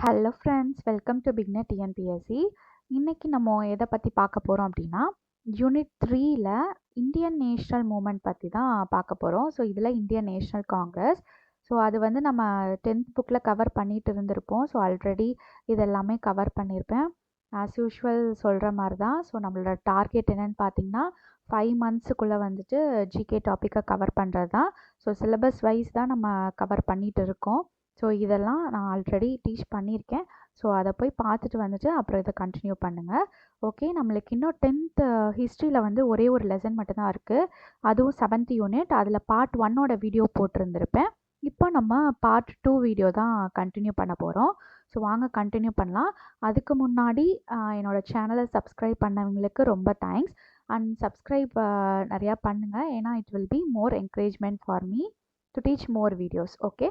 Hello friends, welcome to beginner TNPSC. இன்னைக்கு நம்ம எதை பற்றி பார்க்க போகிறோம் அப்படின்னா, யூனிட் 3ல இந்தியன் நேஷனல் மூமெண்ட் பற்றி தான் பார்க்க போகிறோம். ஸோ இதில் இந்தியன் நேஷனல் காங்கிரஸ். ஸோ அது வந்து நம்ம 10th புக்கில் கவர் பண்ணிட்டு இருந்திருப்போம். ஸோ ஆல்ரெடி இதெல்லாமே கவர் பண்ணியிருப்பேன். ஆஸ் யூஷுவல் சொல்கிற மாதிரி தான். ஸோ நம்மளோட டார்கெட் என்னன்னு பார்த்தீங்கன்னா 5 மந்த்ஸுக்குள்ளே வந்துட்டு ஜிகே டாப்பிக்கை கவர் பண்ணுறது தான். ஸோ சிலபஸ் வைஸ் தான் நம்ம கவர் பண்ணிட்டு இருக்கோம். ஸோ இதெல்லாம் நான் ஆல்ரெடி டீச் பண்ணியிருக்கேன். ஸோ அதை போய் பார்த்துட்டு வந்துட்டு அப்புறம் இதை கண்டினியூ பண்ணுங்கள். ஓகே, நம்மளுக்கு இன்னும் 10th ஹிஸ்ட்ரியில் வந்து ஒரே ஒரு லெசன் மட்டும்தான் இருக்குது. அதுவும் 7th யூனிட். அதில் பார்ட் 1ஓட வீடியோ போட்டிருந்திருப்பேன். இப்போ நம்ம பார்ட் 2 வீடியோ தான் கண்டினியூ பண்ண போகிறோம். ஸோ வாங்க கண்டினியூ பண்ணலாம். அதுக்கு முன்னாடி என்னோட சேனலை சப்ஸ்கிரைப் பண்ணவங்களுக்கு ரொம்ப தேங்க்ஸ். அண்ட் சப்ஸ்கிரைப் நிறையா பண்ணுங்கள். ஏன்னா it will be more encouragement for me to teach more videos. Okay,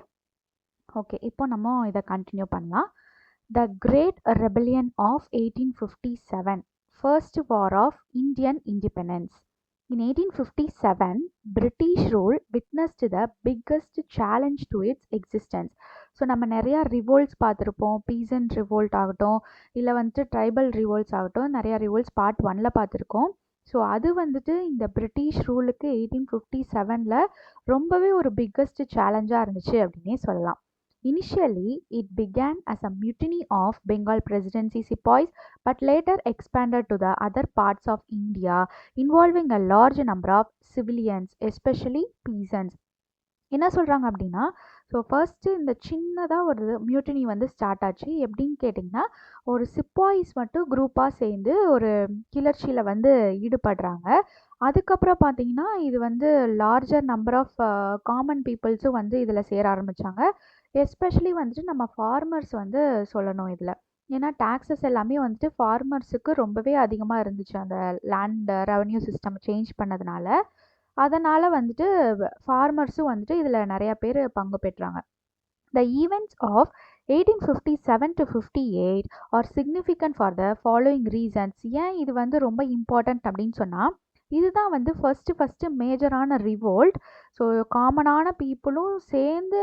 இப்போ நம்ம இதை கண்டினியூ பண்ணலாம். The great rebellion of 1857, first war of Indian independence. In 1857, British rule witnessed the biggest challenge to its existence. So நம்ம நிறையா revolts பார்த்துருப்போம். Pheasant revolt ஆகட்டும், இல்லை வந்துட்டு ட்ரைபல் ரிவோல்ட்ஸ் ஆகட்டும், நிறையா ரிவோல்ட்ஸ் பார்ட் 1ல பார்த்துருக்கோம். ஸோ அது வந்துட்டு இந்த பிரிட்டிஷ் ரூலுக்கு 1857ல் ரொம்பவே ஒரு பிக்கஸ்ட் சேலஞ்சாக இருந்துச்சு அப்படின்னே சொல்லலாம். Initially, it began as a mutiny of Bengal Presidency sepoys, but later expanded to the other parts of India, involving a large number of civilians, especially peasants. என்ன சொல்கிறாங்க அப்படின்னா, ஸோ ஃபர்ஸ்ட்டு இந்த சின்னதாக ஒரு மியூட்டினி வந்து ஸ்டார்ட் ஆச்சு. எப்படின்னு கேட்டிங்கன்னா, ஒரு சிப்பாய்ஸ் மட்டும் குரூப்பாக சேர்ந்து ஒரு கிளர்ச்சியில் வந்து ஈடுபடுறாங்க. அதுக்கப்புறம் பார்த்தீங்கன்னா, இது வந்து லார்ஜர் நம்பர் ஆஃப் காமன் பீப்புள்ஸும் வந்து இதில் சேர ஆரம்பித்தாங்க. எஸ்பெஷலி வந்துட்டு நம்ம ஃபார்மர்ஸ் வந்து சொல்லணும் இதில். ஏன்னா டேக்ஸஸ் எல்லாமே வந்துட்டு ஃபார்மர்ஸுக்கு ரொம்பவே அதிகமாக இருந்துச்சு அந்த லேண்ட் ரெவன்யூ சிஸ்டம் சேஞ்ச் பண்ணதுனால. அதனால் வந்துட்டு ஃபார்மர்ஸும் வந்துட்டு இதில் நிறையா பேர் பங்கு பெற்றாங்க. The events of 1857 to 58 are significant for the following reasons. ஏன் இது வந்து ரொம்ப இம்பார்ட்டன்ட் அப்படின்னு சொன்னால், இதுதான் வந்து ஃபஸ்ட்டு மேஜரான ரிவோல்ட். ஸோ காமனான பீப்புளும் சேர்ந்து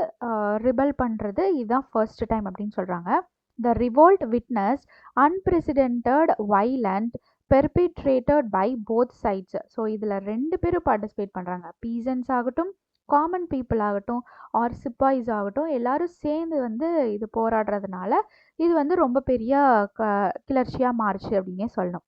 ரிபல் பண்ணுறது இதுதான் ஃபர்ஸ்ட் டைம் அப்படின்னு சொல்கிறாங்க. The revolt witness unprecedented violent perpetrated by both sides. So இதில் 2 பேரும் பார்ட்டிசிபேட் பண்ணுறாங்க. பீசன்ஸ் ஆகட்டும், காமன் பீப்புள் ஆகட்டும், ஆர் சிப்பாய்ஸ் ஆகட்டும், எல்லாரும் சேர்ந்து வந்து இது போராடுறதுனால இது வந்து ரொம்ப பெரிய கிளர்ச்சியாக மாறுச்சு அப்படின்னே சொல்லணும்.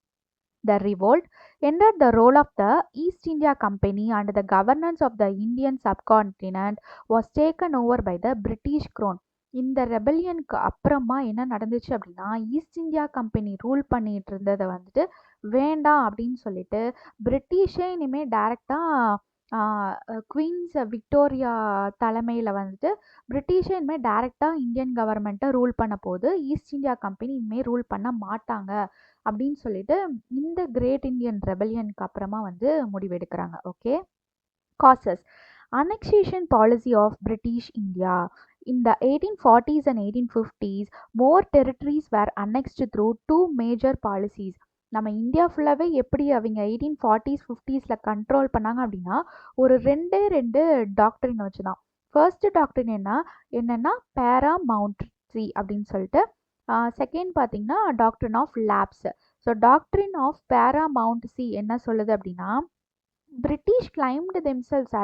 The revolt ended the role of the East India Company and the governance of the Indian subcontinent was taken over by the British Crown. இந்த ரெபலியனுக்கு அப்புறமா என்ன நடந்துச்சு அப்படின்னா, ஈஸ்ட் இந்தியா கம்பெனி ரூல் பண்ணிட்டு இருந்ததை வந்துட்டு வேண்டாம் அப்படின்னு சொல்லிட்டு பிரிட்டிஷே இனிமேல் டைரெக்டாக குவீன்ஸ் விக்டோரியா தலைமையில் வந்துட்டு பிரிட்டிஷே இனிமேல் டைரெக்டாக இந்தியன் கவர்மெண்ட்டை ரூல் பண்ண போது ஈஸ்ட் இந்தியா கம்பெனி இனிமேல் ரூல் பண்ண மாட்டாங்க அப்படின்னு சொல்லிட்டு இந்த கிரேட் இந்தியன் ரெபலியனுக்கு அப்புறமா வந்து முடிவெடுக்கிறாங்க. Okay, causes. Annexation policy of British India. In the 1840s and 1850s, more territories were annexed through 2 major policies. நம்ம இந்தியா ஃபுல்லாகவே எப்படி அவங்க 1840s 50ஸ்ல கண்ட்ரோல் பண்ணாங்க அப்படின்னா, ஒரு 2 டாக்டரின் வச்சு தான். ஃபர்ஸ்ட் டாக்டரின் என்னன்னா பேராமவுண்ட்ரி அப்படின்னு சொல்லிட்டு, செகண்ட் பார்த்தீங்கன்னா doctrine of lapse. So doctrine of paramountcy என்ன சொல்லுது அப்படின்னா, British claimed themselves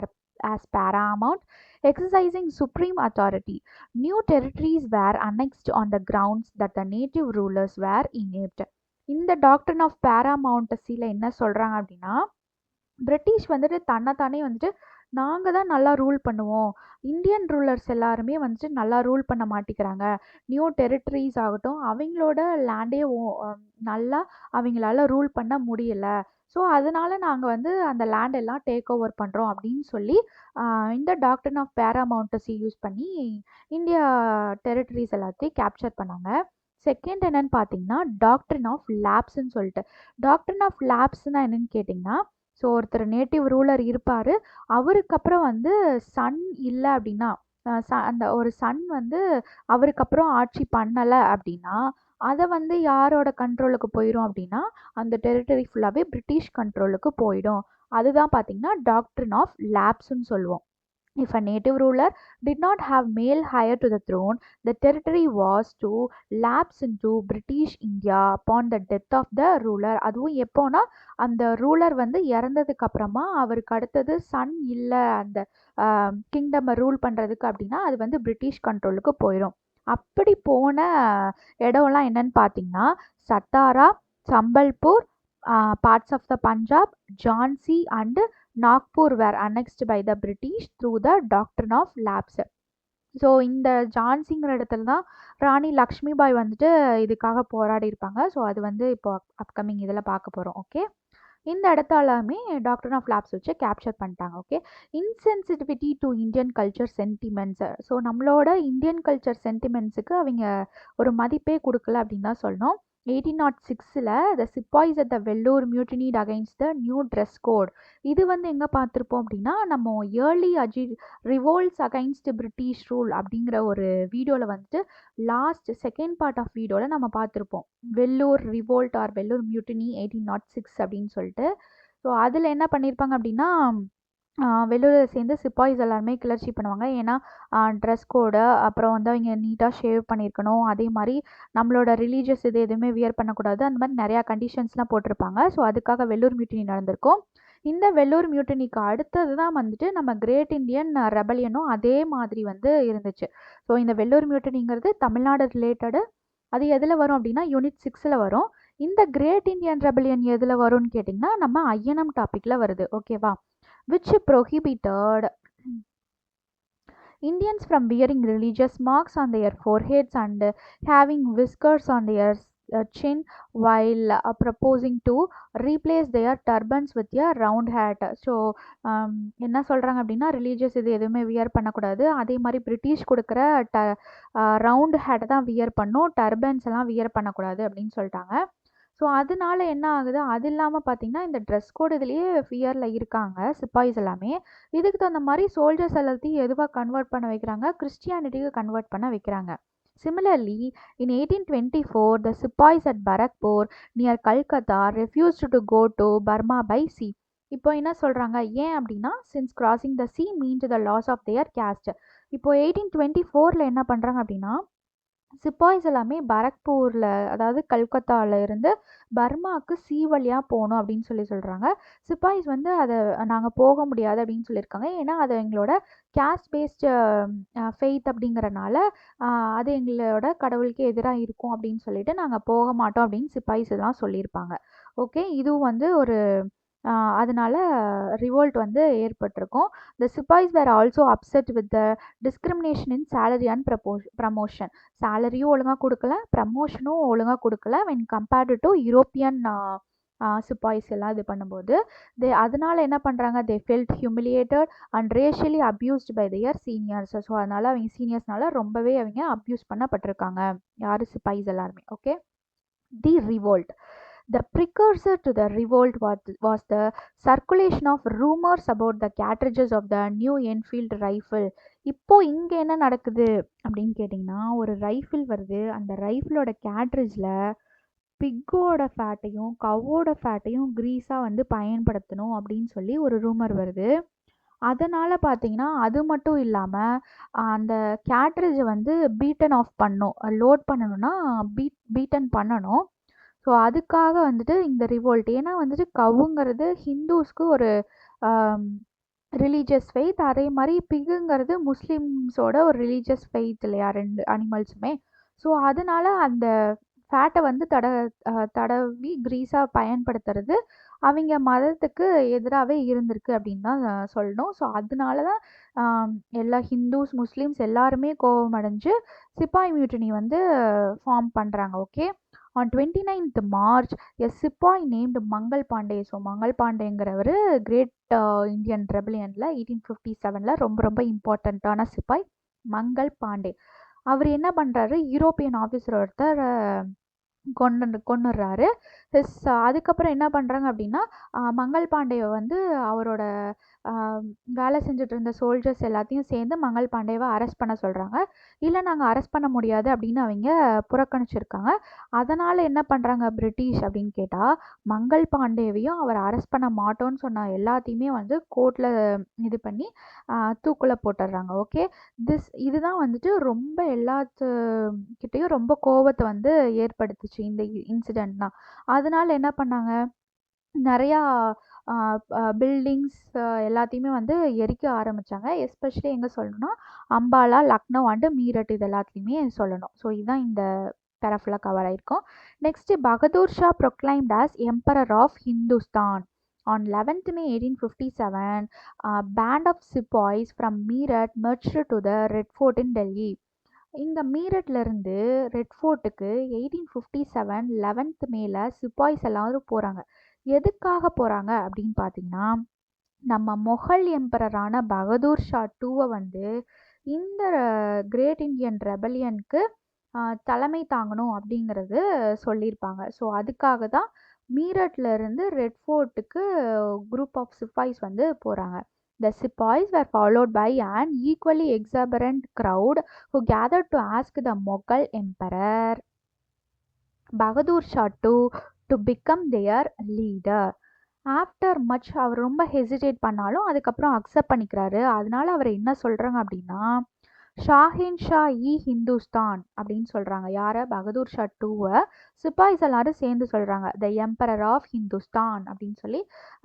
as paramount, exercising supreme authority. New territories were annexed on the grounds that the native rulers were inept. இந்த டாக்டரின் ஆஃப் பேராமவுண்டசியில் என்ன சொல்கிறாங்க அப்படின்னா, பிரிட்டிஷ் வந்துட்டு தன்னைத்தானே வந்துட்டு நாங்கள் தான் நல்லா ரூல் பண்ணுவோம், இந்தியன் ரூலர்ஸ் எல்லாருமே வந்துட்டு நல்லா ரூல் பண்ண மாட்டேங்கிறாங்க, நியூ டெரிட்டரிஸ் ஆகட்டும் அவங்களோட லேண்டே நல்லா அவங்களால ரூல் பண்ண முடியல, ஸோ அதனால நாங்கள் வந்து அந்த லேண்ட் எல்லாம் டேக் ஓவர் பண்ணுறோம் அப்படின்னு சொல்லி இந்த டாக்டரின் ஆஃப் பேராமவுண்டசி யூஸ் பண்ணி இந்தியா டெரிட்டரிஸ் எல்லாத்தையும் கேப்சர் பண்ணாங்க. செகண்ட் என்னன்னு பார்த்தீங்கன்னா டாக்டரின் ஆஃப் லேப்ஸ்ன்னு சொல்லிட்டு. டாக்டரின் ஆஃப் லேப்ஸ்னால் என்னன்னு கேட்டிங்கன்னா, ஸோ ஒருத்தர் நேட்டிவ் ரூலர் இருப்பார், அவருக்கு அப்புறம் வந்து சன் இல்லை அப்படின்னா, அந்த ஒரு சன் வந்து அவருக்கு அப்புறம் ஆட்சி பண்ணலை அப்படின்னா அதை வந்து யாரோட கண்ட்ரோலுக்கு போயிடும் அப்படின்னா அந்த டெரிட்டரி ஃபுல்லாகவே பிரிட்டிஷ் கண்ட்ரோலுக்கு போயிடும். அதுதான் பார்த்தீங்கன்னா டாக்டரின் ஆஃப் லேப்ஸ்ன்னு சொல்லுவோம். If a native ruler did not have male heir to the throne, the territory was to lapse into British India upon the death of the ruler. அதுவும் எப்போனா அந்த ரூலர் வந்து இறந்ததுக்கு அப்புறமா அவருக்கு அடுத்தது சன் இல்லை அந்த கிங்டம் ரூல் பண்ணுறதுக்கு அப்படின்னா அது வந்து பிரிட்டிஷ் கண்ட்ரோலுக்கு போயிடும். அப்படி போன இடம்லாம் என்னன்னு பார்த்தீங்கன்னா Satara, Sambalpur, parts of the Punjab, Jhansi and Nagpur were annexed by the British through the doctrine of lapse. So இந்த ஜான்சிங்கிற இடத்துல தான் ராணி லக்ஷ்மிபாய் வந்துட்டு இதுக்காக போராடி இருப்பாங்க. ஸோ அது வந்து இப்போ அப்கமிங் இதில் பார்க்க போகிறோம். ஓகே, இந்த இடத்தாலுமே டாக்டர் ஆஃப் லேப்ஸ் வச்சு கேப்சர் பண்ணிட்டாங்க. Okay, insensitivity to Indian culture sentiments. So நம்மளோட இந்தியன் கல்ச்சர் சென்டிமெண்ட்ஸுக்கு அவங்க ஒரு மதிப்பே கொடுக்கல அப்படின்னு தான் சொல்லணும். 1806 the sepoys at the Vellore mutinied against the new dress code. இது வந்து எங்கே பார்த்துருப்போம் அப்படின்னா நம்ம early revolts against British rule அப்படிங்கிற ஒரு வீடியோவில் வந்துட்டு லாஸ்ட் செகண்ட் பார்ட் ஆஃப் வீடியோவில் நம்ம பார்த்துருப்போம். Vellore revolt or Vellore mutiny 1806 அப்படின்னு சொல்லிட்டு. ஸோ அதில் என்ன பண்ணியிருப்பாங்க அப்படின்னா வெள்ளூரில் சேர்ந்து சிப்பாய்ஸ் எல்லாருமே கிளர்ச்சி பண்ணுவாங்க. ஏன்னா ட்ரெஸ் கோடு, அப்புறம் வந்து அவங்க நீட்டாக ஷேவ் பண்ணியிருக்கணும், அதே மாதிரி நம்மளோட ரிலீஜியஸ் இது எதுவுமே வியர் பண்ணக்கூடாது, அந்த மாதிரி நிறையா கண்டிஷன்ஸ்லாம் போட்டிருப்பாங்க. ஸோ அதுக்காக வெள்ளூர் மியூட்டினி நடந்திருக்கும். இந்த வெள்ளூர் மியூட்டினிக்கு அடுத்தது தான் வந்துட்டு நம்ம கிரேட் இண்டியன் ரெபலியனும் அதே மாதிரி வந்து இருந்துச்சு. ஸோ இந்த வெள்ளூர் மியூட்டினிங்கிறது தமிழ்நாடு ரிலேட்டடு. அது எதில் வரும் அப்படின்னா யூனிட் 6 வரும். இந்த கிரேட் இண்டியன் ரெபலியன் எதில் வரும்னு கேட்டிங்கன்னா நம்ம ஐஎன்எம் டாப்பிக்கில் வருது. ஓகேவா, which prohibited Indians from wearing religious marks on their foreheads and having whiskers on their chin while proposing to replace their turbans with a round hat. So என்ன சொல்கிறாங்க அப்படின்னா ரிலீஜியஸ் இது எதுவுமே வியர் பண்ணக்கூடாது, அதே மாதிரி பிரிட்டிஷ் கொடுக்குற ரவுண்ட் ஹேட்டை தான் வியர் பண்ணும், டர்பன்ஸ் எல்லாம் வியர் பண்ணக்கூடாது அப்படின்னு சொல்லிட்டாங்க. ஸோ அதனால என்ன ஆகுது, அது இல்லாமல் பார்த்தீங்கன்னா இந்த ட்ரெஸ் கோடு இதுலேயே ஃபியரில் இருக்காங்க சிப்பாய்ஸ் எல்லாமே. இதுக்கு தகுந்த மாதிரி சோல்ஜர்ஸ் எல்லாத்தையும் எதுவாக கன்வெர்ட் பண்ண வைக்கிறாங்க, கிறிஸ்டியானிட்டிக்கு கன்வெர்ட் பண்ண வைக்கிறாங்க. Similarly, in 1824, the sepoys at Barakpur near Calcutta refused to go to Burma by sea. இப்போ என்ன சொல்கிறாங்க, ஏன் அப்படின்னா since crossing the sea means the loss of their caste. இப்போ 1824 என்ன பண்ணுறாங்க அப்படின்னா சிப்பாய்ஸ் எல்லாமே பரக்பூரில், அதாவது கல்கத்தாவில் இருந்து பர்மாவுக்கு சீ வழியாக போகணும் அப்படின்னு சொல்கிறாங்க. சிப்பாய்ஸ் வந்து அதை நாங்கள் போக முடியாது அப்படின்னு சொல்லியிருக்காங்க. ஏன்னா அது எங்களோட கேஸ்ட் பேஸ்டு ஃபெய்த் அப்படிங்கிறனால அது எங்களோட கடவுளுக்கு எதிராக இருக்கும் அப்படின்னு சொல்லிட்டு நாங்கள் போக மாட்டோம் அப்படின்னு சிப்பாய்ஸ் எல்லாம் சொல்லியிருப்பாங்க. ஓகே, இதுவும் வந்து ஒரு அதனால ரிவோல்ட் வந்து ஏற்பட்டிருக்கும். The sepoys were also upset with the discrimination in salary and promotion. சேலரியும் ஒழுங்காக கொடுக்கல, ப்ரமோஷனும் ஒழுங்காக கொடுக்கல when compared to European sepoys எல்லாம் இது பண்ணும்போது அதனால என்ன பண்ணுறாங்க, they felt humiliated and racially abused by their seniors. So அதனால அவங்க சீனியர்ஸ்னால ரொம்பவே அவங்க அப்யூஸ் பண்ணப்பட்டிருக்காங்க யார் சிப்பாய்ஸ் எல்லாருமே. Okay, the revolt. The precursor to the revolt was the circulation of rumors about the cartridges of the new Enfield rifle. இப்போ இங்கே என்ன நடக்குது அப்படின்னு கேட்டிங்கன்னா ஒரு ரைஃபிள் வருது, அந்த ரைஃபிளோட கேட்ரிட்ஜில் பிக்கோட ஃபேட்டையும் கவ்வோட ஃபேட்டையும் க்ரீஸாக வந்து பயன்படுத்தணும் அப்படின்னு சொல்லி ஒரு ரூமர் வருது. அதனால் பார்த்தீங்கன்னா அது மட்டும் இல்லாமல் அந்த கேட்ரிட்ஜை வந்து பீட்டன் ஆஃப் பண்ணணும், லோட் பண்ணணும்னா பீட்டன் பண்ணணும். ஸோ அதுக்காக வந்துட்டு இந்த ரிவோல்ட். ஏன்னா வந்துட்டு கவுங்கிறது ஹிந்துஸ்க்கு ஒரு ரிலீஜியஸ் ஃபெய்த், அதே மாதிரி பிகுங்கிறது முஸ்லீம்ஸோட ஒரு ரிலீஜியஸ் ஃபெய்த் இல்லையா, ரெண்டு அனிமல்ஸுமே. ஸோ அதனால அந்த ஃபேட்டை வந்து தடவி க்ரீஸாக பயன்படுத்துறது அவங்க மதத்துக்கு எதிராகவே இருந்திருக்கு அப்படின்னு தான் சொல்லணும். ஸோ அதனால தான் எல்லா ஹிந்துஸ் முஸ்லீம்ஸ் எல்லாருமே கோபம் அடைஞ்சு சிப்பாய் மியூட்டினி வந்து ஃபார்ம் பண்ணுறாங்க. Okay, on 29th March a sepoy named Mangal Pandey. So Mangal பாண்டேங்கிறவர் கிரேட் இந்தியன் ரெபலியனில் 1857 ரொம்ப ரொம்ப இம்பார்ட்டண்ட்டான சிப்பாய் மங்கள் பாண்டே. அவர் என்ன பண்ணுறாரு, யூரோப்பியன் ஆஃபீஸர் ஒருத்தர் கொன்னுடுறாரு. அதுக்கப்புறம் என்ன பண்ணுறாங்க அப்படின்னா மங்கள் பாண்டேவை வந்து அவரோட வேலை செஞ்சுட்டு இருந்த சோல்ஜர்ஸ் எல்லாத்தையும் சேர்ந்து மங்கள் பாண்டேவை அரெஸ்ட் பண்ண சொல்கிறாங்க. இல்லை நாங்கள் அரெஸ்ட் பண்ண முடியாது அப்படின்னு அவங்க புறக்கணிச்சிருக்காங்க. அதனால் என்ன பண்ணுறாங்க பிரிட்டிஷ் அப்படின்னு கேட்டால், மங்கள் பாண்டேவையும் அவர் அரெஸ்ட் பண்ண மாட்டோன்னு சொன்ன எல்லாத்தையுமே வந்து கோர்ட்டில் இது பண்ணி தூக்கில் போட்டுடுறாங்க. ஓகே, இதுதான் வந்துட்டு ரொம்ப எல்லாத்துக்கிட்டேயும் ரொம்ப கோபத்தை வந்து ஏற்படுத்துச்சு இந்த இன்சிடென்ட்னா. அதனால என்ன பண்ணாங்க, நிறையா பில்டிங்ஸ் எல்லாத்தையுமே வந்து எரிக்க ஆரம்பித்தாங்க. எஸ்பெஷலி எங்கே சொல்லணும்னா அம்பாலா, லக்னோ அண்டு மீரட் இது எல்லாத்துலேயுமே சொல்லணும். ஸோ இதுதான் இந்த பேராஃபுல்லாக கவர் ஆயிருக்கும். Next, Bahadur Shah proclaimed as emperor of Hindustan. On 11th May 1857, a band of sepoys from Meerut marched to the Red Fort in Delhi. இந்த மீரட்லேருந்து ரெட் ஃபோர்ட்டுக்கு 1857 11th மேல சிப்பாய்ஸ் எல்லாரும் போகிறாங்க. எதுக்காக போகிறாங்க அப்படின்னு பார்த்தீங்கன்னா, நம்ம மொகல் எம்பரரான பகதூர் ஷா டூவை வந்து இந்த கிரேட் இண்டியன் ரெபலியனுக்கு தலைமை தாங்கணும் அப்படிங்கிறது சொல்லியிருப்பாங்க. ஸோ அதுக்காக தான் மீரட்லேருந்து ரெட் ஃபோர்ட்டுக்கு குரூப் ஆஃப் சிப்பாய்ஸ் வந்து போகிறாங்க. The sepoys were followed by an equally exuberant crowd who gathered to ask the Mughal emperor Bahadur Shah to become their leader. After much அவர் ரொம்ப hesitate பண்ணாலும் அதுக்கப்புறம் அக்செப்ட் பண்ணிக்கிறாரு. அதனால அவர் என்ன சொல்கிறாங்க அப்படின்னா, ஷாஹின் ஷா இ ஹிந்துஸ்தான் அப்படின்னு சொல்கிறாங்க. யாரை? பகதூர் ஷா டூவை சிப்பாய்ஸ் எல்லாரும் சேர்ந்து சொல்கிறாங்க. த எம்பரர் ஆஃப் ஹிந்துஸ்தான் அப்படின்னு சொல்லி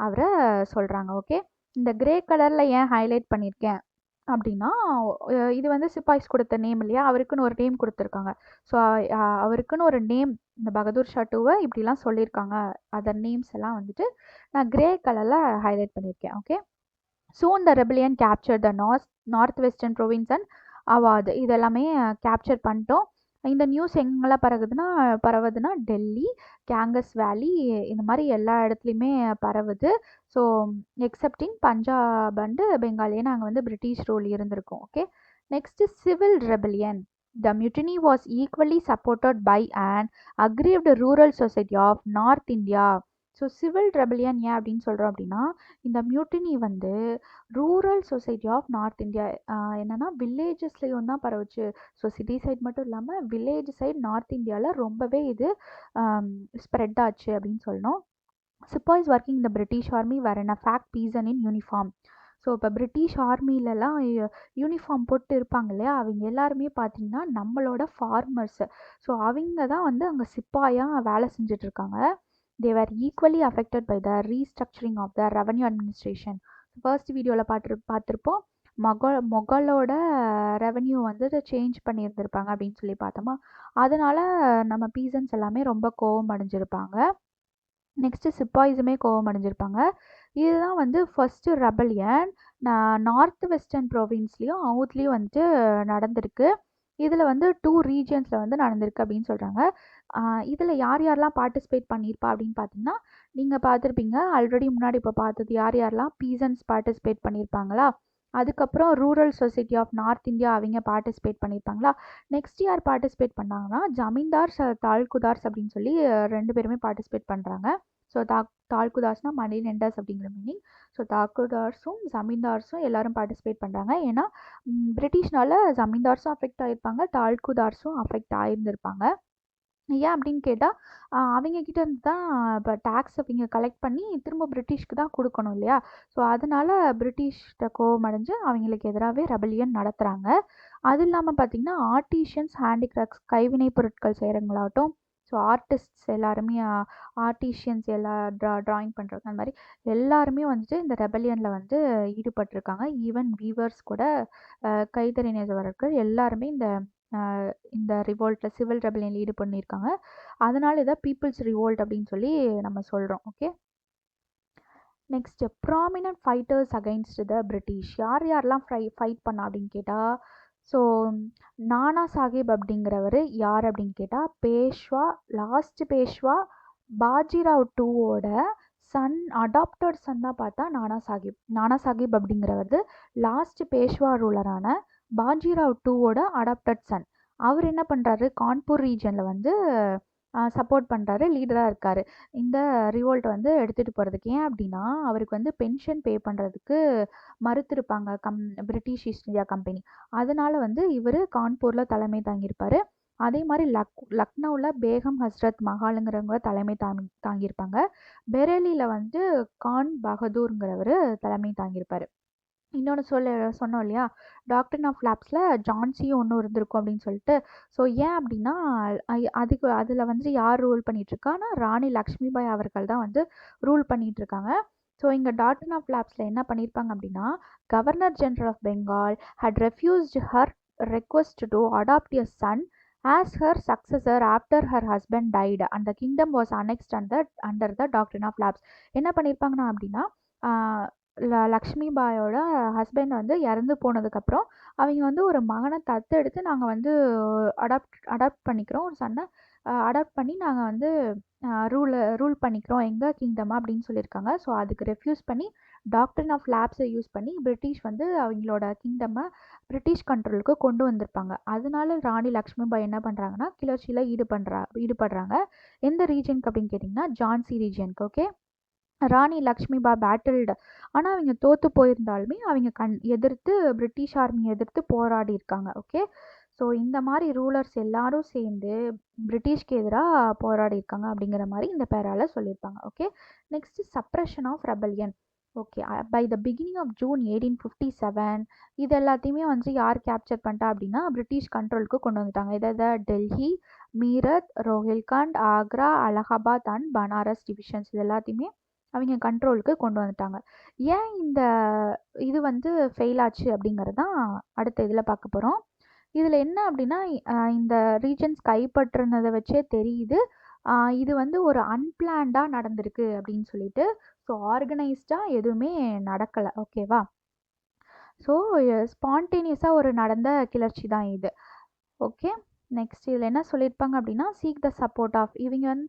அவரை சொல்கிறாங்க. ஓகே, இந்த கிரே கலரில் ஏன் ஹைலைட் பண்ணியிருக்கேன் அப்படின்னா, இது வந்து சிப்பாய்ஸ் கொடுத்த நேம் இல்லையா, அவருக்குன்னு ஒரு நேம் கொடுத்துருக்காங்க. ஸோ அவருக்குன்னு ஒரு நேம், இந்த பகதூர் ஷா டூவை இப்படிலாம் சொல்லியிருக்காங்க. அதர் நேம்ஸ் எல்லாம் வந்துட்டு நான் கிரே கலரில் ஹைலைட் பண்ணியிருக்கேன். Okay, soon the rebellion capture the north western province and Awadh. இதெல்லாமே கேப்சர் பண்ணிட்டோம். இந்த நியூஸ் எங்கெல்லாம் பரவுதுன்னா டெல்லி, கேங்கஸ் வேலி, இந்த மாதிரி எல்லா இடத்துலையுமே பரவுது. So accepting Punjab and Bengal, ஏன்னா அங்கே வந்து பிரிட்டிஷ் ரூல் இருந்திருக்கும். Okay, next, civil rebellion. The mutiny was equally supported by an aggrieved rural society of North India. So civil rebellion ஏன் அப்படின்னு சொல்கிறோம் அப்படின்னா, இந்த மியூட்டினி வந்து rural society of North India, என்னென்னா வில்லேஜஸ்லேயும் தான் பரவுச்சு. ஸோ சிட்டி சைட் மட்டும் இல்லாமல் வில்லேஜ் சைட் நார்த் இந்தியாவில் ரொம்பவே இது ஸ்ப்ரெட் ஆச்சு அப்படின்னு சொல்லணும். சிப்பாய்ஸ் ஒர்க்கிங் இந்த British army were in a fact peasant in uniform. So இப்போ பிரிட்டிஷ் ஆர்மிலலாம் யூனிஃபார்ம் போட்டு இருப்பாங்க இல்லையா, அவங்க எல்லாருமே பார்த்தீங்கன்னா நம்மளோட ஃபார்மர்ஸு. ஸோ அவங்க தான் வந்து அங்கே சிப்பாயாக வேலை செஞ்சிட்ருக்காங்க. they were equally affected by the restructuring of the revenue administration. First வீடியோவில் பார்த்துருப்போம், மொகலோட ரெவன்யூ வந்து சேஞ்ச் பண்ணியிருந்திருப்பாங்க அப்படின்னு சொல்லி பார்த்தோமா. அதனால் நம்ம பீசன்ஸ் எல்லாமே ரொம்ப கோவம் அடைஞ்சிருப்பாங்க. நெக்ஸ்ட்டு சிப்பாய்ஸுமே கோவம் அடைஞ்சிருப்பாங்க. இதுதான் வந்து ஃபஸ்ட்டு ரெபலியன் நார்த் வெஸ்டர்ன் ப்ரொவின்ஸ்லேயும் சவுத்லேயும் வந்துட்டு நடந்திருக்கு. இதில் வந்து 2 ரீஜியன்ஸில் வந்து நடந்திருக்கு அப்படின்னு சொல்கிறாங்க. இதில் யாரெல்லாம் பார்ட்டிசிபேட் பண்ணியிருப்பா அப்படின்னு பார்த்தீங்கன்னா, நீங்கள் பார்த்துருப்பீங்க ஆல்ரெடி முன்னாடி இப்போ பார்த்தது யாரெல்லாம் பீசன்ஸ் பார்ட்டிசிபேட் பண்ணியிருப்பாங்களா, அதுக்கப்புறம் rural society of North India அவங்க பார்ட்டிசிபேட் பண்ணியிருப்பாங்களா. நெக்ஸ்ட் யார் பார்ட்டிசிபேட் பண்ணாங்கன்னா ஜமீன்தார்ஸ், தால்குதார்ஸ் அப்படின்னு சொல்லி 2 பேருமே பார்ட்டிசிபேட் பண்ணுறாங்க. ஸோ தால்குதார்ஸ்னா மணி லெண்டர்ஸ் அப்படிங்கிற மீனிங். ஸோ தால்குதார்ஸும் ஜமீன்தார்ஸும் எல்லாரும் பார்ட்டிசிபேட் பண்ணுறாங்க. ஏன்னா பிரிட்டிஷ்னால ஜமீன்தார்ஸும் அஃபெக்ட் ஆகிருப்பாங்க, தால்குதார்ஸும் அஃபெக்ட் ஆகியிருந்திருப்பாங்க. ஏன் அப்படின்னு கேட்டால், அவங்கக்கிட்ட இருந்து தான் இப்போ டேக்ஸ் அவங்க கலெக்ட் பண்ணி திரும்ப பிரிட்டிஷ்க்கு தான் கொடுக்கணும் இல்லையா. ஸோ அதனால் பிரிட்டிஷ்கிட்ட கோவம் அடைஞ்சு அவங்களுக்கு எதிராகவே ரெபலியன் நடத்துகிறாங்க. அது இல்லாமல் பார்த்திங்கன்னா ஆர்டிஷியன்ஸ், ஹேண்டிகிராஃப்ட்ஸ், கைவினை பொருட்கள் செய்கிறவங்களாகட்டும், ஸோ ஆர்டிஸ்ட்ஸ் எல்லாருமே, ஆர்டிஷியன்ஸ் ட்ராயிங் பண்ணுறவங்க, அந்த மாதிரி எல்லாருமே வந்துட்டு இந்த ரெபலியனில் வந்து ஈடுபட்டிருக்காங்க. ஈவன் வீவர்ஸ் கூட, கைத்தறி நெசவாளர்கள் எல்லாருமே இந்த ரிவோல்ட்டில் சிவில் ரெபலியனில் ஈடுபட்டிருக்காங்க. அதனால இதை பீப்புள்ஸ் ரிவோல்ட் அப்படின்னு சொல்லி நம்ம சொல்கிறோம். Okay, next, prominent fighters against the British. யாரெல்லாம் ஃபைட் பண்ணா அப்படின்னு கேட்டால், ஸோ நானா சாஹிப் அப்படிங்கிறவர் யார் அப்படின்னு கேட்டால், லாஸ்ட் பேஷ்வா பாஜிராவ் டூவோட சன், அடாப்டட் சன் தான் பார்த்தா நானா சாஹிப் அப்படிங்கிறவர் லாஸ்ட் பேஷ்வா ரூலரான பாஜிராவ் டூவோட அடாப்டட் சன். அவர் என்ன பண்ணுறாரு, கான்பூர் ரீஜனில் வந்து சப்போர்ட் பண்ணுறாரு, லீடராக இருக்கார் இந்த ரிவோல்ட் வந்து எடுத்துகிட்டு போகிறதுக்கு. ஏன் அப்படின்னா அவருக்கு வந்து பென்ஷன் பே பண்ணுறதுக்கு மறுத்திருப்பாங்க பிரிட்டிஷ் ஈஸ்ட் இந்தியா கம்பெனி. அதனால வந்து இவர் கான்பூரில் தலைமை தாங்கியிருப்பார். அதே மாதிரி லக்னௌவில் பேகம் ஹஸ்ரத் மஹாலுங்கிறவங்க தலைமை தாங்கியிருப்பாங்க. பெரேலியில் வந்து கான் பகதூருங்கிறவர் தலைமை தாங்கியிருப்பார். இன்னொன்று சொன்னோம் இல்லையா, டாக்டர் ஆஃப் லேப்ஸில் ஜான்சியும் ஒன்று இருந்திருக்கும் அப்படின்னு சொல்லிட்டு. ஸோ ஏன் அப்படின்னா அதில் வந்து யார் ரூல் பண்ணிகிட்ருக்கான்னா ராணி லக்ஷ்மிபாய் அவர்கள் தான் வந்து ரூல் பண்ணிகிட்ருக்காங்க. ஸோ இங்கே டாக்டர் ஆஃப் லேப்ஸில் என்ன பண்ணியிருப்பாங்க அப்படின்னா, governor general of Bengal had refused her request to adopt a son as her successor after her husband died and the kingdom was annexed under the doctrine of lapse. என்ன பண்ணியிருப்பாங்கன்னா அப்படின்னா Lakshmi பாயோட husband வந்து இறந்து போனதுக்கப்புறம் அவங்க வந்து ஒரு மகனை தத்தெடுத்து நாங்கள் வந்து அடாப்ட் பண்ணிக்கிறோம், ஒரு சன்னை அடாப்ட் பண்ணி நாங்கள் வந்து ரூல் பண்ணிக்கிறோம் எங்கள் கிங்டம் அப்படின்னு சொல்லியிருக்காங்க. ஸோ அதுக்கு ரெஃப்யூஸ் பண்ணி டாக்டர் ஆஃப் லேப்ஸை யூஸ் பண்ணி பிரிட்டிஷ் வந்து அவங்களோட கிங்டமை பிரிட்டிஷ் கண்ட்ரோலுக்கு கொண்டு வந்திருப்பாங்க. அதனால ராணி லக்ஷ்மிபாய் என்ன பண்ணுறாங்கன்னா கிளர்ச்சியில் ஈடுபடுறாங்க. எந்த ரீஜனுக்கு அப்படின்னு கேட்டிங்கன்னா ஜான்சி ரீஜனுக்கு. ஓகே, ராணி லக்ஷ்மிபாய் பேட்டில்டு, ஆனால் அவங்க தோற்று போயிருந்தாலுமே அவங்க எதிர்த்து பிரிட்டிஷ் ஆர்மியை எதிர்த்து போராடி இருக்காங்க. ஓகே, ஸோ இந்த மாதிரி ரூலர்ஸ் எல்லாரும் சேர்ந்து பிரிட்டிஷ்க்கு எதிராக போராடி இருக்காங்க அப்படிங்கிற மாதிரி இந்த பேரால் சொல்லியிருப்பாங்க. Okay, next suppression of rebellion. Okay, by the beginning of June 1857 இது எல்லாத்தையுமே வந்து யார் கேப்சர் பண்ணிட்டா அப்படின்னா பிரிட்டிஷ் கண்ட்ரோலுக்கு கொண்டு வந்துட்டாங்க. இதை டெல்லி, மீரட், ரோஹில்கண்ட், ஆக்ரா, அலகாபாத் அண்ட் பனாரஸ் டிவிஷன்ஸ் இது எல்லாத்தையுமே அவங்க கண்ட்ரோலுக்கு கொண்டு வந்துட்டாங்க. ஏன் இந்த இது வந்து ஃபெயில் ஆச்சு அப்படிங்கிறது தான் அடுத்த இதில் பார்க்க போகிறோம். இதில் என்ன அப்படின்னா இந்த ரீஜன்ஸ் கைப்பற்றினதை வச்சே தெரியுது இது வந்து ஒரு அன்பிளான்டாக நடந்திருக்கு அப்படின்னு சொல்லிட்டு. ஸோ ஆர்கனைஸ்டாக எதுவுமே நடக்கலை. ஓகேவா, ஸோ ஸ்பான்டேனியஸாக ஒரு நடந்த கிளர்ச்சி தான் இது. ஓகே, நெக்ஸ்ட் இதில் என்ன சொல்லியிருப்பாங்க அப்படின்னா சீக் த சப்போர்ட் ஆஃப், இவங்க வந்து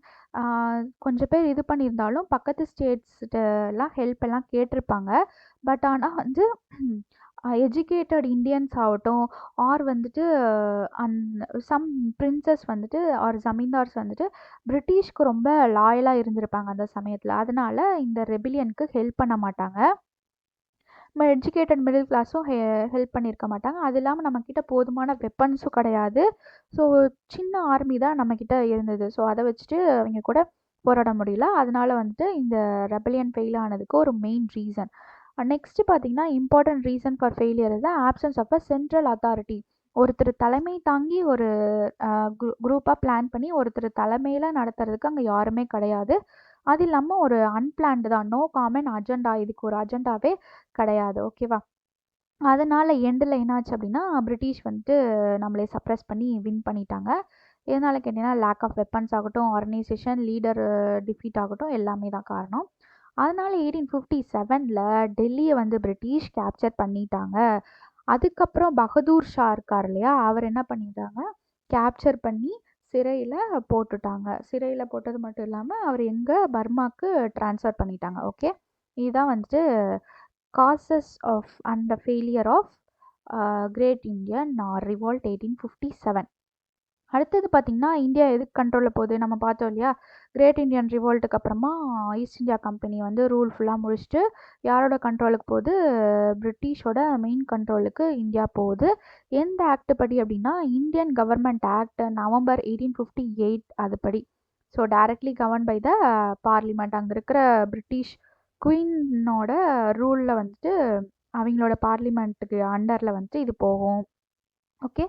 கொஞ்சம் பேர் இது பண்ணியிருந்தாலும் பக்கத்து ஸ்டேட்ஸ்லாம் ஹெல்ப் எல்லாம் கேட்டிருப்பாங்க. பட் ஆனால் வந்து எஜுகேட்டட் இண்டியன்ஸ் ஆகட்டும் ஆர் வந்துட்டு சம் பிரின்சஸ் வந்துட்டு ஆர் ஜமீன்தார்ஸ் வந்துட்டு பிரிட்டிஷ்க்கு ரொம்ப லாயலாக இருந்திருப்பாங்க அந்த சமயத்தில். அதனால இந்த ரெபிலியனுக்கு ஹெல்ப் பண்ண மாட்டாங்க. நம்ம எஜுகேட்டட் மிடில் கிளாஸும் ஹெல்ப் பண்ணியிருக்க மாட்டாங்க. அது இல்லாமல் நம்மக்கிட்ட போதுமான வெப்பன்ஸும் கிடையாது. ஸோ சின்ன ஆர்மி தான் நம்மக்கிட்ட இருந்தது. ஸோ அதை வச்சுட்டு அவங்க கூட போராட முடியல. அதனால வந்துட்டு இந்த ரெபலியன் ஃபெயில் ஆனதுக்கு ஒரு மெயின் ரீசன். நெக்ஸ்ட் பார்த்தீங்கன்னா important reason for failure is the absence of a central authority. ஒருத்தர் தலைமை தாங்கி ஒரு குரூப்பாக பிளான் பண்ணி ஒருத்தர் தலைமையில் நடத்துறதுக்கு அங்கே யாருமே கிடையாது. அது இல்லாமல் ஒரு அன்பிளான்டு தான், நோ காமன் அஜெண்டா, இதுக்கு ஒரு அஜெண்டாவே கிடையாது. ஓகேவா, அதனால் எண்டில் என்னாச்சு அப்படின்னா பிரிட்டிஷ் வந்துட்டு நம்மளே சப்ரஸ் பண்ணி வின் பண்ணிட்டாங்க. எதனால் கேட்டிங்கன்னா லேக் ஆஃப் வெப்பன்ஸ் ஆகட்டும், ஆர்கனைசேஷன், லீடர் டிஃபீட் ஆகட்டும், எல்லாமே தான் காரணம். அதனால் 1857 டெல்லியை வந்து பிரிட்டிஷ் கேப்சர் பண்ணிட்டாங்க. அதுக்கப்புறம் பகதூர் ஷா இருக்கார் இல்லையா, அவர் என்ன பண்ணிட்டாங்க கேப்சர் பண்ணி சிறையில் போட்டுட்டாங்க. சிறையில் போட்டது மட்டும் இல்லாமல் அவர் எங்கே பர்மாவுக்கு ட்ரான்ஸ்ஃபர் பண்ணிட்டாங்க. ஓகே, இதுதான் வந்துட்டு causes of and the failure of great Indian revolt 1857. அடுத்தது பார்த்திங்கன்னா இந்தியா எதுக்கு கண்ட்ரோலில் போகுது நம்ம பார்த்தோம் இல்லையா. கிரேட் இந்தியன் ரிவால்ட்டுக்கு அப்புறமா ஈஸ்ட் இந்தியா கம்பெனி வந்து ரூல் ஃபுல்லாக முடிச்சுட்டு யாரோட கண்ட்ரோலுக்கு போகுது, பிரிட்டிஷோட மெயின் கண்ட்ரோலுக்கு இந்தியா போகுது. எந்த ஆக்ட் படி அப்படின்னா இந்தியன் கவர்மெண்ட் ஆக்ட் நவம்பர் 1858 அதுபடி. So directly govern by the parliament. அங்கே இருக்கிற பிரிட்டிஷ் குயினோட ரூலில் வந்துட்டு அவங்களோட பார்லிமெண்ட்டுக்கு அண்டரில் வந்துட்டு இது போகும். Okay,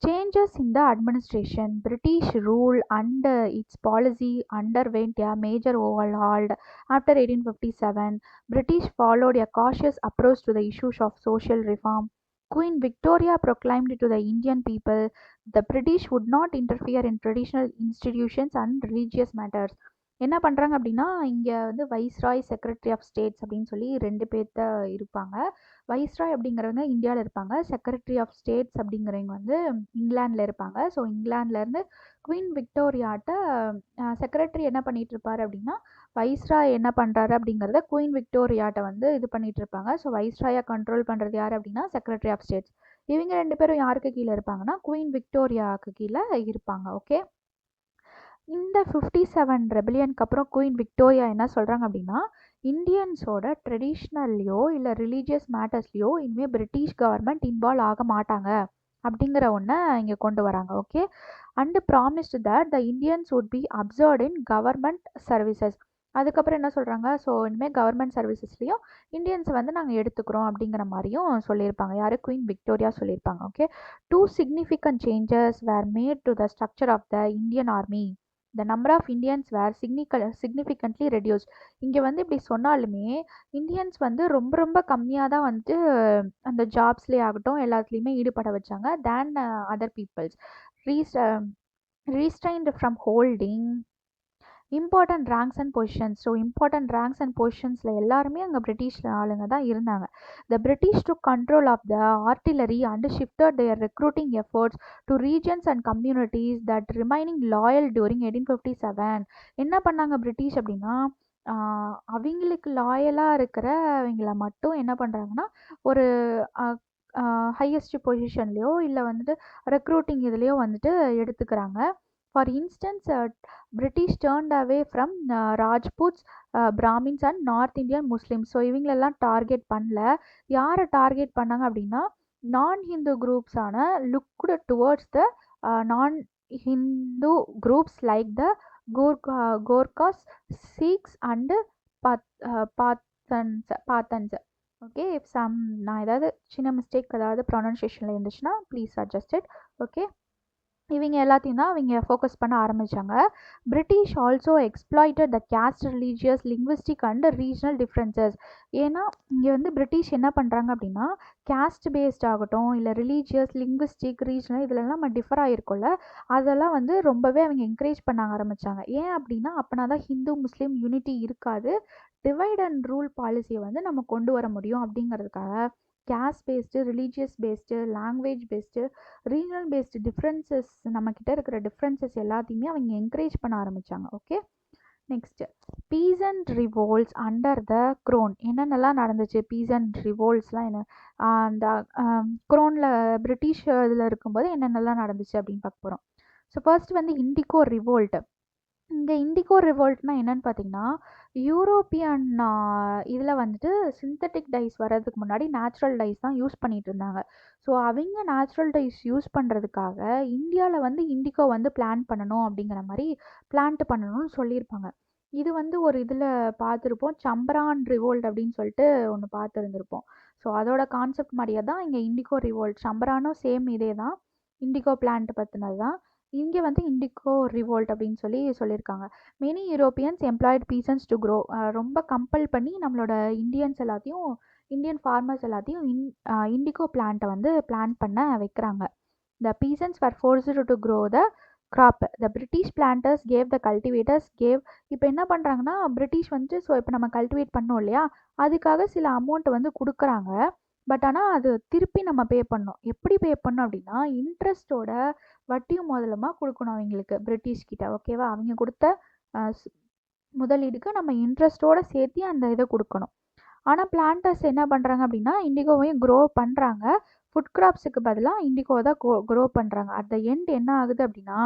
changes in the administration, British rule and its policy underwent a major overhaul after 1857. British followed a cautious approach to the issues of social reform. Queen Victoria proclaimed to the Indian people the British would not interfere in traditional institutions and religious matters. என்ன பண்ணுறாங்க அப்படின்னா இங்கே வந்து viceroy, secretary of states அப்படின்னு சொல்லி 2 பேர்த்த இருப்பாங்க. Viceroy அப்படிங்கிறவங்க இந்தியாவில் இருப்பாங்க, செக்ரட்டரி ஆஃப் ஸ்டேட்ஸ் அப்படிங்கிறவங்க வந்து இங்கிலாண்டில் இருப்பாங்க. ஸோ இங்கிலாந்துலேருந்து குவீன் விக்டோரியாட்ட செக்ரட்டரி என்ன பண்ணிகிட்டு இருப்பார் அப்படின்னா வைஸ்ராய் என்ன பண்ணுறாரு அப்படிங்கிறத குவீன் விக்டோரியாட்ட வந்து இது பண்ணிகிட்டு இருப்பாங்க. ஸோ வைஸ்ராயை கண்ட்ரோல் பண்ணுறது யார் அப்படின்னா செக்ரட்டரி ஆஃப் ஸ்டேட்ஸ். இவங்க 2 பேரும் யாருக்கு கீழே இருப்பாங்கன்னா குவீன் விக்டோரியாவுக்கு கீழே இருப்பாங்க. ஓகே, இந்த 57 ரெபலியனுக்கு அப்புறம் குயின் விக்டோரியா என்ன சொல்கிறாங்க அப்படின்னா, இந்தியன்ஸோட ட்ரெடிஷ்னல்லையோ இல்லை ரிலீஜியஸ் மேட்டர்ஸ்லையோ இனிமேல் பிரிட்டிஷ் கவர்மெண்ட் இன்வால்வ் ஆக மாட்டாங்க அப்படிங்கிற ஒன்றை இங்கே கொண்டு வராங்க. Okay, and promised that the Indians would be observed in government services. அதுக்கப்புறம் என்ன சொல்கிறாங்க, ஸோ இனிமேல் கவர்மெண்ட் சர்வீசஸ்லேயும் இந்தியன்ஸை வந்து நாங்கள் எடுத்துக்கிறோம் அப்படிங்கிற மாதிரியும் சொல்லியிருப்பாங்க. யார்? குயின் விக்டோரியா சொல்லியிருப்பாங்க. Okay, 2 significant changes were made to the structure of the Indian army. The number of Indians were significantly reduced. இங்கே வந்து இப்படி சொன்னாலுமே இந்தியன்ஸ் வந்து ரொம்ப ரொம்ப கம்மியாக தான் வந்துட்டு அந்த ஜாப்ஸ்லேயே ஆகட்டும் எல்லாத்துலேயுமே ஈடுபட வச்சாங்க then other peoples. restrained from holding important ranks and positions. So important ranks and பொசிஷன்ஸில் எல்லாருமே அங்கே பிரிட்டிஷ் ஆளுங்க தான் இருந்தாங்க. The British took control of the artillery and shifted their recruiting efforts to regions and communities that remaining loyal during 1857. என்ன பண்ணாங்க British அப்படின்னா, அவங்களுக்கு லாயலாக இருக்கிறவங்கள மட்டும் என்ன பண்ணுறாங்கன்னா ஒரு ஹையஸ்ட் பொசிஷன்லேயோ இல்லை வந்துட்டு ரெக்ரூட்டிங் இதுலேயோ வந்துட்டு எடுத்துக்கிறாங்க. For instance British turned away from Rajputs, Brahmins and north Indian Muslims. So இவங்களெல்லாம் டார்கெட் பண்ணல. யாரை டார்கெட் பண்ணாங்க அப்படின்னா, நான் ஹிந்து குரூப்ஸான looked towards the non Hindu groups like the Gorkhas, Sikhs and Pathans. Okay, if நான் ஏதாவது சின்ன மிஸ்டேக் ஏதாவது ப்ரொனன்சியேஷனில் இருந்துச்சுன்னா ப்ளீஸ் அட்ஜஸ்ட் இட். ஓகே, இவங்க எல்லாத்தையும் தான் அவங்க ஃபோக்கஸ் பண்ண ஆரம்பித்தாங்க. British also exploited the caste, religious, linguistic and regional differences. ஏன்னா இங்கே வந்து பிரிட்டிஷ் என்ன பண்ணுறாங்க அப்படின்னா, கேஸ்ட் பேஸ்ட் ஆகட்டும் இல்லை ரிலீஜியஸ், லிங்குவிஸ்டிக், ரீஜனல் இதிலெல்லாம் நம்ம டிஃபர் ஆகிருக்கும்ல, அதெல்லாம் வந்து ரொம்பவே அவங்க என்கரேஜ் பண்ண ஆரம்பித்தாங்க. ஏன் அப்படின்னா அப்போனா தான் ஹிந்து முஸ்லீம் யூனிட்டி இருக்காது, டிவைட் அண்ட் ரூல் பாலிசியை வந்து நம்ம கொண்டு வர முடியும் அப்படிங்கிறதுக்காக caste based, religious based, language based, regional based differences, நம்மக்கிட்ட இருக்கிற டிஃப்ரென்சஸ் எல்லாத்தையுமே அவங்க என்கரேஜ் பண்ண ஆரம்பித்தாங்க. Okay, next peasant revolts under the crown. என்னென்னலாம் நடந்துச்சு? பீசன்ட் ரிவோல்ட்ஸ்லாம் என்ன, அந்த க்ரோனில் பிரிட்டிஷ் இதில் இருக்கும்போது என்னென்னலாம் நடந்துச்சு அப்படின்னு பார்க்க போகிறோம். ஸோ ஃபர்ஸ்ட் வந்து இண்டிகோ ரிவோல்ட். இந்த இண்டிகோ ரிவோல்ட்னா என்னன்னு பார்த்தீங்கன்னா, யூரோப்பியன் இதில் வந்துட்டு சிந்தட்டிக் டைஸ் வர்றதுக்கு முன்னாடி நேச்சுரல் டைஸ் தான் யூஸ் பண்ணிகிட்டு இருந்தாங்க. ஸோ அவங்க நேச்சுரல் டைஸ் யூஸ் பண்ணுறதுக்காக இந்தியாவில் வந்து இண்டிகோ வந்து பிளான் பண்ணணும் அப்படிங்கிற மாதிரி பிளான்ட் பண்ணணும்னு சொல்லியிருப்பாங்க. இது வந்து ஒரு இதில் பார்த்துருப்போம், சம்பரான் ரிவோல்ட் அப்படின்னு சொல்லிட்டு ஒன்று பார்த்துருந்துருப்போம். ஸோ அதோட கான்செப்ட் மாதிரியே தான் இங்கே இண்டிகோ ரிவோல்ட். சம்பரானும் சேம் இதே தான், இண்டிகோ பிளான்ட் பற்றினது தான். இங்கே வந்து இண்டிகோ ரிவோல்ட் அப்படின்னு சொல்லியிருக்காங்க. Many Europeans employed peasants to grow. ரொம்ப கம்பல் பண்ணி நம்மளோட இந்தியன்ஸ் எல்லாத்தையும், இந்தியன் ஃபார்மர்ஸ் எல்லாத்தையும் இண்டிகோ பிளான்ட்டை வந்து பிளான் பண்ண வைக்கிறாங்க. த பீசன்ஸ் were forced to grow the crop. The British planters gave the cultivators இப்போ என்ன பண்ணுறாங்கன்னா பிரிட்டிஷ் வந்து, ஸோ இப்போ நம்ம கல்டிவேட் பண்ணோம் இல்லையா, அதுக்காக சில அமௌண்ட்டை வந்து கொடுக்குறாங்க. பட் ஆனால் அது திருப்பி நம்ம பே பண்ணணும். எப்படி பே பண்ணணும் அப்படின்னா, இன்ட்ரெஸ்ட்டோட வட்டியும் முதலுமா கொடுக்கணும் அவங்களுக்கு, பிரிட்டிஷ்கிட்ட. ஓகேவா, அவங்க கொடுத்த முதலீடுக்கு நம்ம இன்ட்ரெஸ்ட்டோடு சேர்த்து அந்த இதை கொடுக்கணும். ஆனால் பிளான்டர்ஸ் என்ன பண்ணுறாங்க அப்படின்னா, இண்டிகோவையும் க்ரோ பண்ணுறாங்க. ஃபுட் கிராப்ஸுக்கு பதிலாக இண்டிகோ தான் க்ரோ பண்ணுறாங்க. அட் த எண்ட் என்ன ஆகுது அப்படின்னா,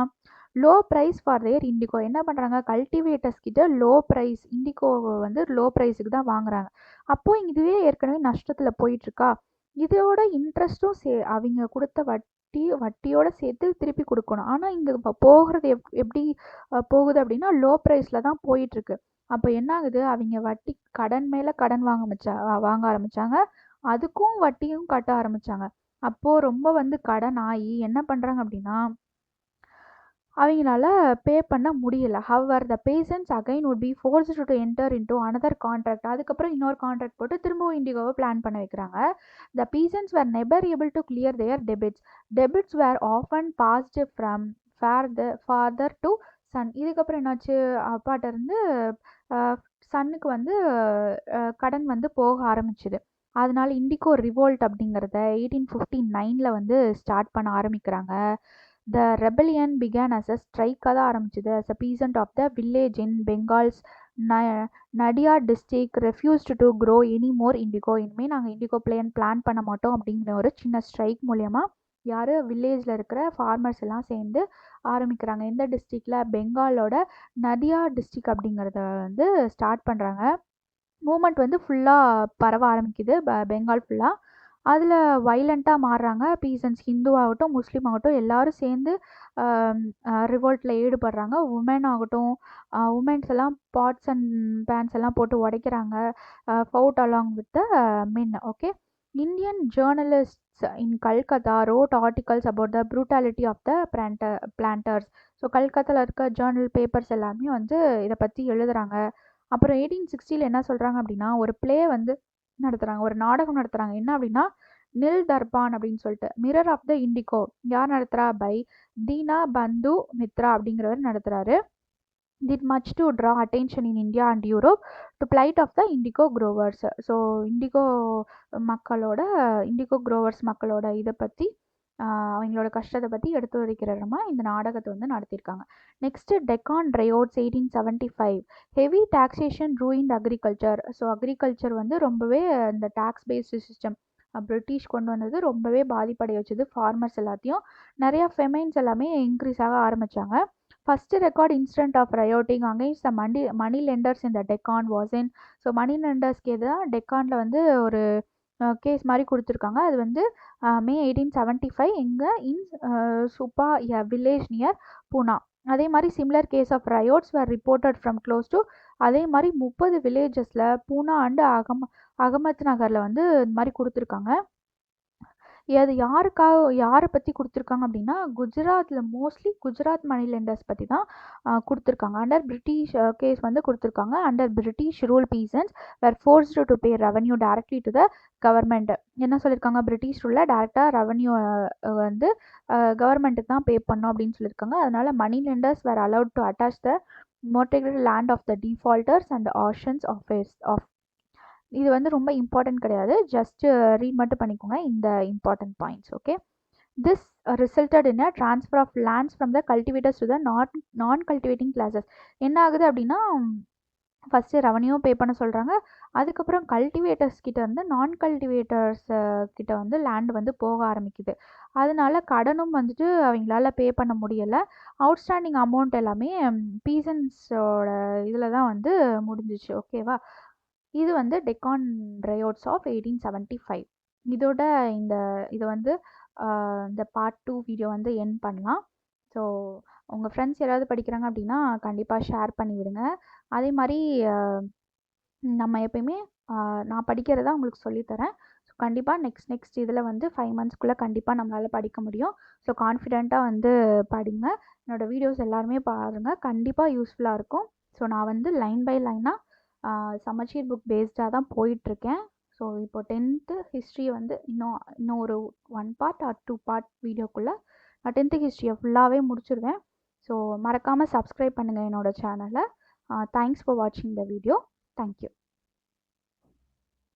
low price for their indigo. என்ன பண்ணுறாங்க, கல்டிவேட்டர்ஸ் கிட்ட லோ ப்ரைஸ் இண்டிகோவை வந்து லோ ப்ரைஸுக்கு தான் வாங்குறாங்க. அப்போது இதுவே ஏற்கனவே நஷ்டத்தில் போயிட்டுருக்கா, இதோட இன்ட்ரெஸ்ட்டும் அவங்க கொடுத்த வட்டியோடு சேர்த்து திருப்பி கொடுக்கணும். ஆனால் இங்கே போகிறது எப்படி போகுது அப்படின்னா, லோ ப்ரைஸில் தான் போயிட்டுருக்கு. அப்போ என்ன ஆகுது, அவங்க வட்டி கடன் மேலே கடன் வாங்க ஆரம்பித்தாங்க, அதுக்கும் வட்டியும் கட்ட ஆரம்பித்தாங்க. அப்போது ரொம்ப வந்து கடன் ஆகி என்ன பண்ணுறாங்க அப்படின்னா, அவங்களால பே பண்ண முடியல. However the peasants again would be forced to enter into another contract. அதுக்கப்புறம் இன்னொரு கான்ட்ராக்ட் போட்டு திரும்பவும் இண்டிகோவை பிளான் பண்ண வைக்கிறாங்க. த peasants were never able to clear their debits. Debits were often passed from father to son. இதுக்கப்புறம் என்னாச்சு, அப்பாட்ட இருந்து சன்னுக்கு வந்து கடன் வந்து போக ஆரம்பிச்சுது. அதனால இண்டிகோ ரிவோல்ட் அப்படிங்கிறத 1859 வந்து ஸ்டார்ட் பண்ண ஆரம்பிக்கிறாங்க. The rebellion began as a strike தான் ஆரம்பிச்சது. as a peasant of the village in Bengal's Nadia district refused to grow any more indigo. இனிமேல் நாங்கள் இண்டிகோ பிளான் பண்ண மாட்டோம் அப்படிங்கிற ஒரு சின்ன ஸ்ட்ரைக் மூலயமா யார் வில்லேஜில் இருக்கிற ஃபார்மர்ஸ் எல்லாம் சேர்ந்து ஆரம்பிக்கிறாங்க. எந்த டிஸ்ட்ரிக்டில்? பெங்காலோட நதியா டிஸ்ட்ரிக் அப்படிங்கிறத வந்து ஸ்டார்ட் பண்ணுறாங்க. மூமெண்ட் வந்து ஃபுல்லாக பரவ ஆரம்பிக்குது பெங்கால் ஃபுல்லாக. அதில் வைலண்ட்டாக மாறுறாங்க பீசன்ஸ். ஹிந்துவாகட்டும் முஸ்லீம் ஆகட்டும் எல்லாரும் சேர்ந்து ரிவோல்ட்டில் ஈடுபடுறாங்க. உமன் ஆகட்டும் உமன்ஸ் எல்லாம் பாட்ஸ் அண்ட் பேன்ஸ் எல்லாம் போட்டு உடைக்கிறாங்க. Fought along with the men. Okay. Indian journalists in Calcutta wrote articles about the brutality of the planters. So கல்கத்தாவில் இருக்க ஜேர்னல் பேப்பர்ஸ் எல்லாமே வந்து இதை பற்றி எழுதுகிறாங்க. அப்புறம் 1860 என்ன சொல்கிறாங்க அப்படின்னா ஒரு ப்ளே வந்து நடத்துகிறாங்க, ஒரு நாடகம் நடத்துகிறாங்க. என்ன அப்படின்னா நில் தர்பான் அப்படின்னு சொல்லிட்டு. மிரர் ஆஃப் த இண்டிகோ யார் நடத்துகிறா? பை தீனா பந்து மித்ரா அப்படிங்கிறவர் நடத்துகிறாரு. did much to draw attention in India and Europe to plight of the indigo growers. So indigo growers மக்களோட இதை பற்றி அவங்களோட கஷ்டத்தை பற்றி எடுத்து வைக்கிறமா இந்த நாடகத்தை வந்து நடத்தியிருக்காங்க. Next Deccan riots 1875. Heavy taxation ruined agriculture. So agriculture வந்து ரொம்பவே இந்த டாக்ஸ் பேஸ்டு சிஸ்டம் பிரிட்டிஷ் கொண்டு வந்தது ரொம்பவே பாதிப்படைய வச்சது ஃபார்மர்ஸ் எல்லாத்தையும். நிறையா ஃபெமைன்ஸ் எல்லாமே இன்க்ரீஸ் ஆக ஆரம்பித்தாங்க. First record incident of rioting against the money lenders இந்த Deccan was in. So money லெண்டர்ஸ்க்கு எதிராக டெக்கானில் வந்து ஒரு கேஸ் மாதிரி கொடுத்துருக்காங்க. அது வந்து மே 1875 இங்கே in Supa village near Poona. அதே மாதிரி similar case of riots were reported from close to. அதே மாதிரி 30 வில்லேஜஸில் பூனா அண்டு அகமத் நகரில் வந்து இந்த மாதிரி கொடுத்துருக்காங்க. அது யாரை பற்றி கொடுத்துருக்காங்க அப்படின்னா குஜராத்தில் மோஸ்ட்லி குஜராத் மணி லெண்டர்ஸ் பற்றி தான் கொடுத்துருக்காங்க. அண்டர் பிரிட்டிஷ் கேஸ் வந்து கொடுத்துருக்காங்க. Under British rule peasants were forced to pay revenue directly to the government. என்ன சொல்லியிருக்காங்க? பிரிட்டிஷ் ரூலில் டேரெக்டாக ரெவன்யூ வந்து கவர்மெண்ட்டுக்கு தான் பே பண்ணோம் அப்படின்னு சொல்லியிருக்காங்க. அதனால money lenders were allowed to attach the mortgage land of the defaulters and auctions off. இது வந்து ரொம்ப இம்பார்ட்டன்ட் கிடையாது, ஜஸ்ட் ரீட் மட்டும் பண்ணிக்கோங்க இந்த important points. Okay. This resulted in a transfer of lands from the cultivators to the non cultivating classes. என்ன ஆகுது அப்படின்னா ஃபஸ்ட்டு ரெவன்யூ பே பண்ண சொல்கிறாங்க. அதுக்கப்புறம் கல்டிவேட்டர்ஸ் கிட்ட இருந்து நான் கல்டிவேட்டர்ஸ் கிட்ட வந்து லேண்ட் வந்து போக ஆரம்பிக்குது. அதனால கடனும் வந்துட்டு அவங்களால பே பண்ண முடியலை. அவுட்ஸ்டாண்டிங் அமௌண்ட் எல்லாமே பீசன்ஸோட இதில் தான் வந்து முடிஞ்சிச்சு. ஓகேவா? இது வந்து டெக்கான் ரையோட்ஸ் ஆஃப் 1875. இதோட இதை வந்து இந்த பார்ட் 2 வீடியோ வந்து எண்ட் பண்ணலாம். ஸோ உங்கள் ஃப்ரெண்ட்ஸ் யாராவது படிக்கிறாங்க அப்படின்னா கண்டிப்பாக ஷேர் பண்ணி விடுங்க. அதே மாதிரி நம்ம எப்பயுமே நான் படிக்கிறதா உங்களுக்கு சொல்லித்தரேன். ஸோ கண்டிப்பாக நெக்ஸ்ட் இதில் வந்து 5 monthsக்குள்ளே கண்டிப்பாக நம்மளால் படிக்க முடியும். ஸோ கான்ஃபிடெண்ட்டாக வந்து படிங்க. என்னோடய வீடியோஸ் எல்லாருமே பாருங்கள், கண்டிப்பாக யூஸ்ஃபுல்லாக இருக்கும். ஸோ நான் வந்து லைன் பை லைனாக சமச்சீர் புக் பேஸ்டாக தான் போயிட்டுருக்கேன். ஸோ இப்போ 10th ஹிஸ்ட்ரி வந்து இன்னும் ஒரு 1 part or 2 part வீடியோக்குள்ளே நான் 10th ஹிஸ்ட்ரியை ஃபுல்லாகவே முடிச்சிருவேன். ஸோ மறக்காமல் சப்ஸ்கிரைப் பண்ணுங்கள் என்னோடய சேனலை. தேங்க்ஸ் ஃபார் வாட்சிங் த வீடியோ. தேங்க்யூ.